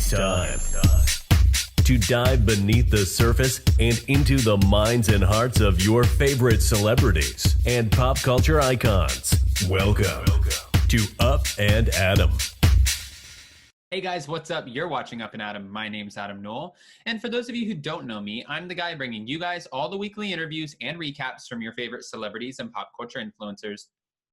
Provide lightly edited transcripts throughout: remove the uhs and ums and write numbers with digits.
It's time to dive beneath the surface and into the minds and hearts of your favorite celebrities and pop culture icons. Welcome to Up and Adam. Hey guys, what's up? You're watching Up and Adam. My name's Adam Knoll. And for those of you who don't know me, I'm the guy bringing you guys all the weekly interviews and recaps from your favorite celebrities and pop culture influencers.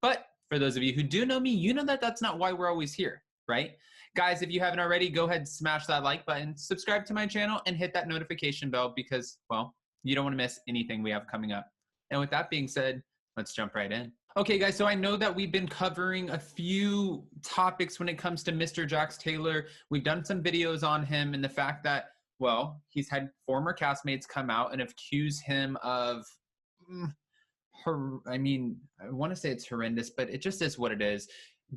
But for those of you who do know me, you know that that's not why we're always here, right? Guys, if you haven't already, go ahead and smash that like button, subscribe to my channel, and hit that notification bell because, well, you don't want to miss anything we have coming up. And with that being said, let's jump right in. Okay, guys, so I know that we've been covering a few topics when it comes to Mr. Jax Taylor. We've done some videos on him and the fact that, well, he's had former castmates come out and accuse him of, I want to say it's horrendous, but it just is what it is.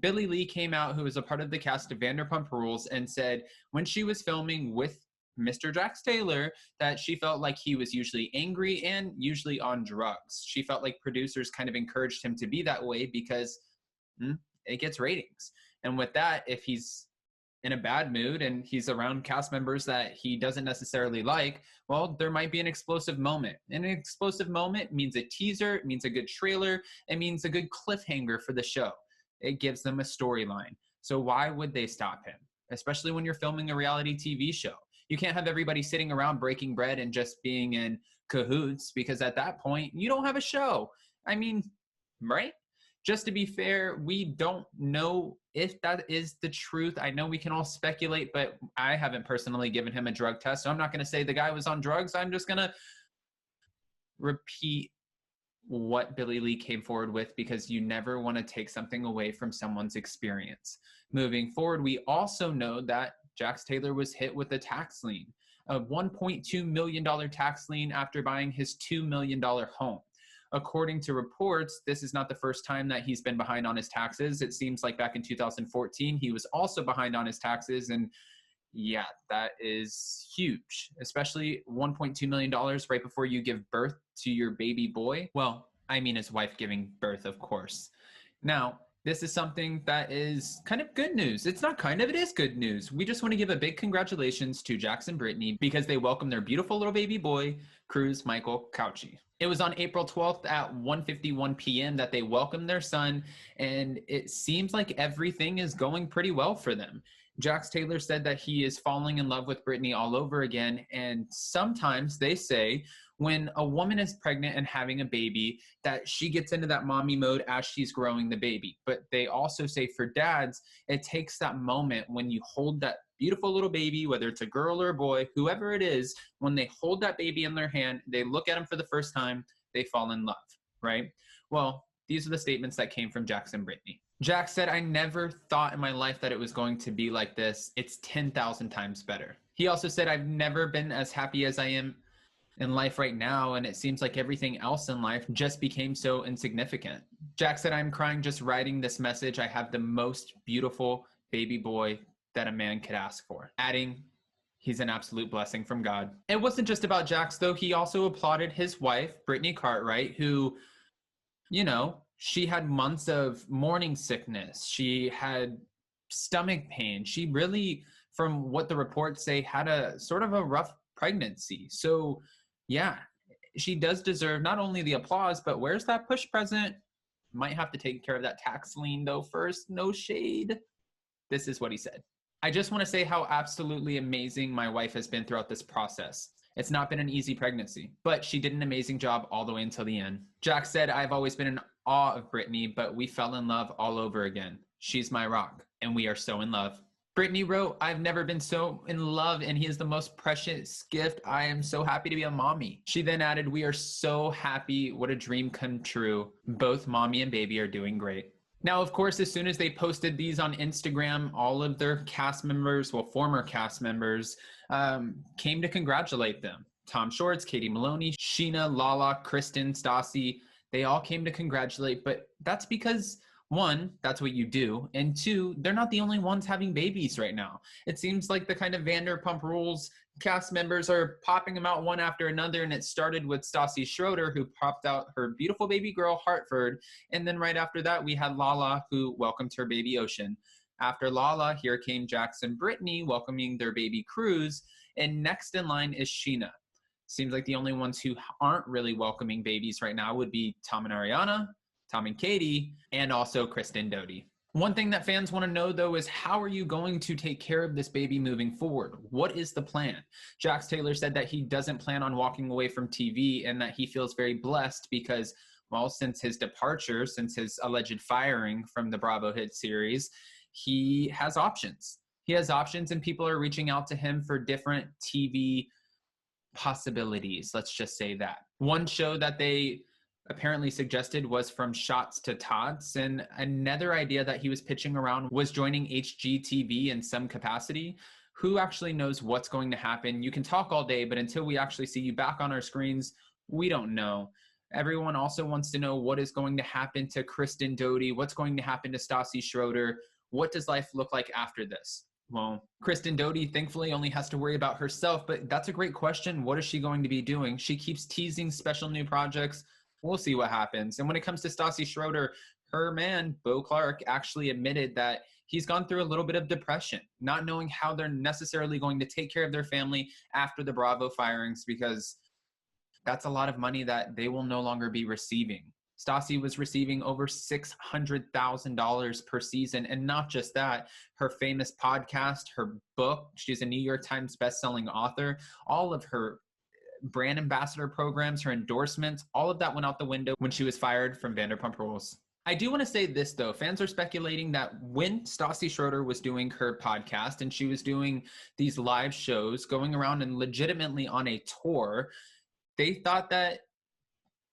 Billie Lee came out, who was a part of the cast of Vanderpump Rules, and said when she was filming with Mr. Jax Taylor that she felt like he was usually angry and usually on drugs. She felt like producers kind of encouraged him to be that way because it gets ratings. And with that, if he's in a bad mood and he's around cast members that he doesn't necessarily like, well, there might be an explosive moment. And an explosive moment means a teaser, it means a good trailer, it means a good cliffhanger for the show. It gives them a storyline. So why would they stop him? Especially when you're filming a reality TV show. You can't have everybody sitting around breaking bread and just being in cahoots because at that point, you don't have a show. I mean, right? Just to be fair, we don't know if that is the truth. I know we can all speculate, but I haven't personally given him a drug test. So I'm not going to say the guy was on drugs. I'm just going to repeat what Billie Lee came forward with because you never want to take something away from someone's experience. Moving forward, we also know that Jax Taylor was hit with a tax lien, a $1.2 million tax lien after buying his $2 million home. According to reports, this is not the first time that he's been behind on his taxes. It seems like back in 2014, he was also behind on his taxes. And yeah, that is huge, especially $1.2 million right before you give birth to your baby boy. Well, I mean his wife giving birth, of course. Now, this is something that is kind of good news. It's not kind of, it is good news. We just want to give a big congratulations to Jax and Brittany because they welcomed their beautiful little baby boy, Cruz Michael Cauchi. It was on April 12th at 1:51 p.m. that they welcomed their son, and it seems like everything is going pretty well for them. Jax Taylor said that he is falling in love with Brittany all over again, and sometimes they say when a woman is pregnant and having a baby that she gets into that mommy mode as she's growing the baby. But they also say for dads, it takes that moment when you hold that beautiful little baby, whether it's a girl or a boy, whoever it is, when they hold that baby in their hand, they look at him for the first time, they fall in love, right? Well, these are the statements that came from Jax and Brittany. Jax said, I never thought in my life that it was going to be like this. It's 10,000 times better. He also said, I've never been as happy as I am in life right now, and it seems like everything else in life just became so insignificant. Jax said, I'm crying just writing this message. I have the most beautiful baby boy that a man could ask for. Adding, he's an absolute blessing from God. It wasn't just about Jax, though. He also applauded his wife, Brittany Cartwright, who, you know, she had months of morning sickness. She had stomach pain. She really, from what the reports say, had a sort of a rough pregnancy. So yeah, she does deserve not only the applause, but where's that push present? Might have to take care of that tax lien though first. No shade. This is what he said. I just want to say how absolutely amazing my wife has been throughout this process. It's not been an easy pregnancy, but she did an amazing job all the way until the end. Jax said, I've always been in awe of Brittany, but we fell in love all over again. She's my rock, and we are so in love. Brittany wrote, I've never been so in love, and he is the most precious gift. I am so happy to be a mommy. She then added, we are so happy. What a dream come true. Both mommy and baby are doing great. Now, of course, as soon as they posted these on Instagram, all of their cast members, well, former cast members, came to congratulate them. Tom Shorts, Katie Maloney, Sheena, Lala, Kristen, Stassi, they all came to congratulate, but that's because one, that's what you do. And two, they're not the only ones having babies right now. It seems like the kind of Vanderpump Rules cast members are popping them out one after another. And it started with Stassi Schroeder, who popped out her beautiful baby girl, Hartford. And then right after that, we had Lala, who welcomed her baby Ocean. After Lala, here came Jax and Brittany welcoming their baby Cruz, and next in line is Sheena. Seems like the only ones who aren't really welcoming babies right now would be Tom and Ariana, Tom and Katie, and also Kristen Doty. One thing that fans want to know, though, is how are you going to take care of this baby moving forward? What is the plan? Jax Taylor said that he doesn't plan on walking away from TV and that he feels very blessed because, well, since his departure, since his alleged firing from the Bravo hit series, he has options. He has options and people are reaching out to him for different TV possibilities. Let's just say that. One show that they apparently suggested was From Shots to Tots, and another idea that he was pitching around was joining HGTV in some capacity. Who actually knows what's going to happen? You can talk all day, but until we actually see you back on our screens, we don't know. Everyone also wants to know what is going to happen to Kristen Doty, what's going to happen to Stassi Schroeder, what does life look like after this? Well, Kristen Doty thankfully only has to worry about herself, but that's a great question. What is she going to be doing? She keeps teasing special new projects. We'll see what happens. And when it comes to Stassi Schroeder, her man, Bo Clark, actually admitted that he's gone through a little bit of depression, not knowing how they're necessarily going to take care of their family after the Bravo firings, because that's a lot of money that they will no longer be receiving. Stassi was receiving over $600,000 per season. And not just that, her famous podcast, her book, she's a New York Times bestselling author, all of her brand ambassador programs, her endorsements, all of that went out the window when she was fired from Vanderpump Rules. I do want to say this, though. Fans are speculating that when Stassi Schroeder was doing her podcast and she was doing these live shows, going around and legitimately on a tour, they thought that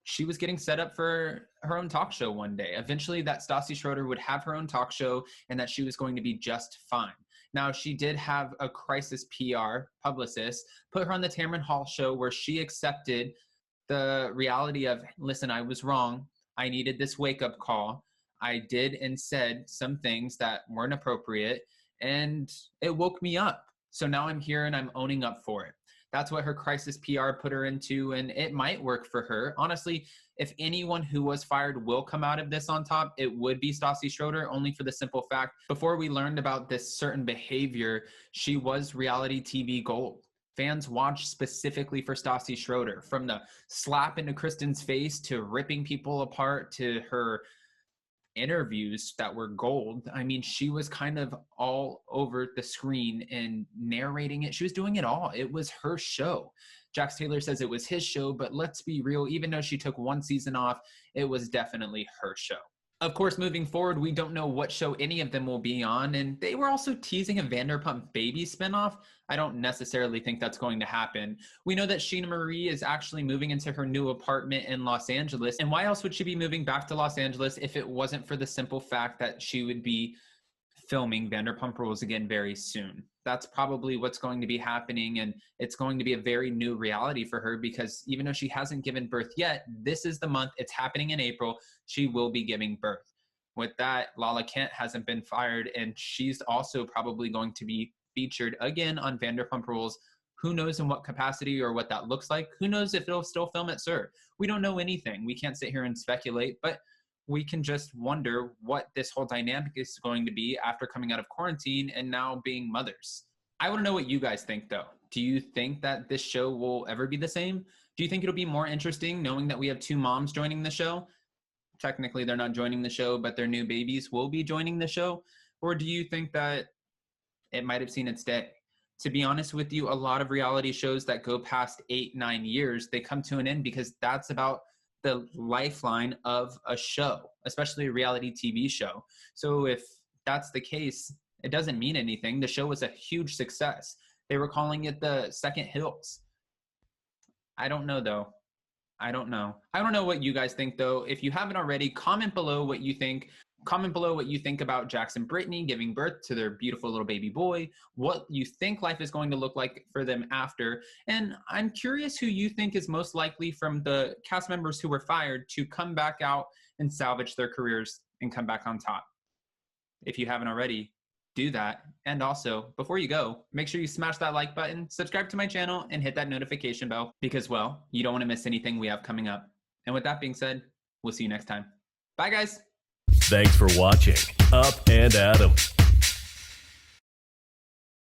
she was getting set up for her own talk show one day. Eventually, that Stassi Schroeder would have her own talk show and that she was going to be just fine. Now, she did have a crisis PR publicist put her on the Tamron Hall show where she accepted the reality of, listen, I was wrong. I needed this wake-up call. I did and said some things that weren't appropriate, and it woke me up. So now I'm here and I'm owning up for it. That's what her crisis PR put her into, and it might work for her. Honestly, if anyone who was fired will come out of this on top, it would be Stassi Schroeder, only for the simple fact, before we learned about this certain behavior, she was reality TV gold. Fans watched specifically for Stassi Schroeder, from the slap into Kristen's face to ripping people apart to her interviews that were gold. I mean, she was kind of all over the screen and narrating it. She was doing it all. It was her show. Jax Taylor says it was his show, but let's be real, even though she took one season off, it was definitely her show. Of course, moving forward, we don't know what show any of them will be on, and they were also teasing a Vanderpump Baby spinoff. I don't necessarily think that's going to happen. We know that Sheena Marie is actually moving into her new apartment in Los Angeles, and why else would she be moving back to Los Angeles if it wasn't for the simple fact that she would be filming Vanderpump Rules again very soon? That's probably what's going to be happening, and it's going to be a very new reality for her because even though she hasn't given birth yet, this is the month. It's happening in April. She will be giving birth. With that, Lala Kent hasn't been fired, and she's also probably going to be featured again on Vanderpump Rules. Who knows in what capacity or what that looks like? Who knows if it'll still film at SUR? We don't know anything. We can't sit here and speculate, but we can just wonder what this whole dynamic is going to be after coming out of quarantine and now being mothers. I want to know what you guys think, though. Do you think that this show will ever be the same? Do you think it'll be more interesting knowing that we have two moms joining the show? Technically, they're not joining the show, but their new babies will be joining the show. Or do you think that it might have seen its day? To be honest with you, a lot of reality shows that go past 8-9 years, they come to an end because that's about the lifeline of a show, especially a reality TV show. So if that's the case, it doesn't mean anything. The show was a huge success. They were calling it the Second Hills. I don't know, though. I don't know what you guys think, though. If you haven't already, comment below what you think. Comment below what you think about Jax and Brittany giving birth to their beautiful little baby boy, what you think life is going to look like for them after. And I'm curious who you think is most likely from the cast members who were fired to come back out and salvage their careers and come back on top. If you haven't already, do that. And also, before you go, make sure you smash that like button, subscribe to my channel, and hit that notification bell because, well, you don't want to miss anything we have coming up. And with that being said, we'll see you next time. Bye, guys. Thanks for watching Up and Adam.